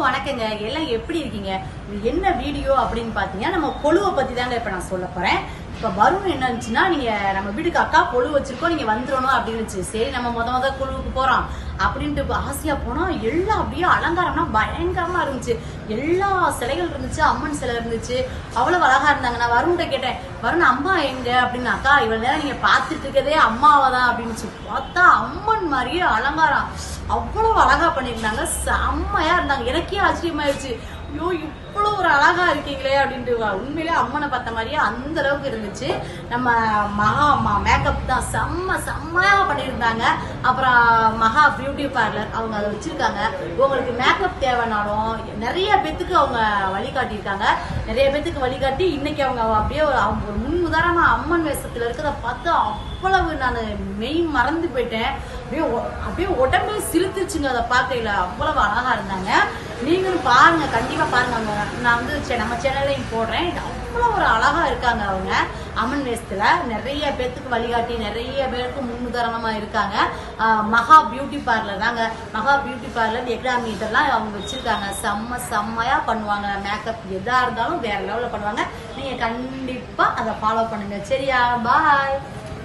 வணக்கங்க. எல்லாம் எப்படி இருக்கீங்க? இது என்ன வீடியோ அப்படின்னு பாத்தீங்கன்னா நம்ம கொழுவை பத்தி தாங்க இப்ப நான் சொல்ல போறேன். இப்ப வரும் என்னச்சுன்னா, நீங்க நம்ம வீட்டுக்கு அக்கா கொழு வச்சிருக்கோம், நீங்க வந்துடணும் அப்படின்னு. சரி, நம்ம முத கொழுவுக்கு போறோம் அப்படின்ட்டு ஆசையா போனா எல்லாம் அப்படியே அலங்காரம்னா பயங்கரமா இருந்துச்சு. எல்லா சிலைகள் இருந்துச்சு, அம்மன் சிலை இருந்துச்சு, அவ்வளவு அழகா இருந்தாங்க. நான் வருண்கிட்ட கேட்டேன், வருண் அம்மா எங்க அப்படின்னு. அக்கா இவ்வளவு நேரம் நீங்க பாத்துட்டு இருக்கதே அம்மாவை தான் அப்படின்னு பார்த்தா அம்மன் மாதிரியே அலங்காரம் அவ்வளவு அழகா பண்ணியிருந்தாங்க. செம்மையா இருந்தாங்க. எனக்கே ஆச்சரியமாயிருச்சு, ஐயோ இவ்வளவு ஒரு அழகா இருக்கீங்களே அப்படின்ட்டு. உண்மையிலே அம்மனை பார்த்த மாதிரியே அந்த அளவுக்கு இருந்துச்சு. நம்ம மகா மேக்கப் தான் செம்மையா பண்ணியிருந்தாங்க. அப்புறம் மகா பியூட்டி பார்லர் அவங்க அதை வச்சிருக்காங்க. உங்களுக்கு மேக்கப் தேவைனாலும் நிறைய பேத்துக்கு அவங்க வழிகாட்டியிருக்காங்க. நிறைய பேத்துக்கு வழிகாட்டி இன்னைக்கு அவங்க அப்படியே அவங்க ஒரு முன் உதாரணமா அம்மன் வேஷத்துல இருக்கிறத பார்த்து அவ்வளவு நான் மெய் மறந்து போயிட்டேன். அப்படியே உடம்பே சிரித்துச்சுங்க அதை பார்க்கல. அவ்வளவு அழகா இருந்தாங்க. நீங்களும் பாருங்க, கண்டிப்பா பாருங்க. நான் வந்து நம்ம சேனல்லையும் போடுறேன். அவ்வளவு ஒரு அழகா இருக்காங்க அவங்க அம்மன் வேஷத்துல. நிறைய பேத்துக்கு வழிகாட்டி நிறைய பேருக்கு முன்னுதாரணமா இருக்காங்க. மகா பியூட்டி பார்லர் தாங்க. மகா பியூட்டி பார்லர் எக்ஸாம் இதெல்லாம் அவங்க வச்சிருக்காங்க. செம்மையா பண்ணுவாங்க. மேக்கப் எதா இருந்தாலும் வேற லெவலில் பண்ணுவாங்க. நீங்க கண்டிப்பா அதை ஃபாலோ பண்ணுங்க. சரியா? பாய்.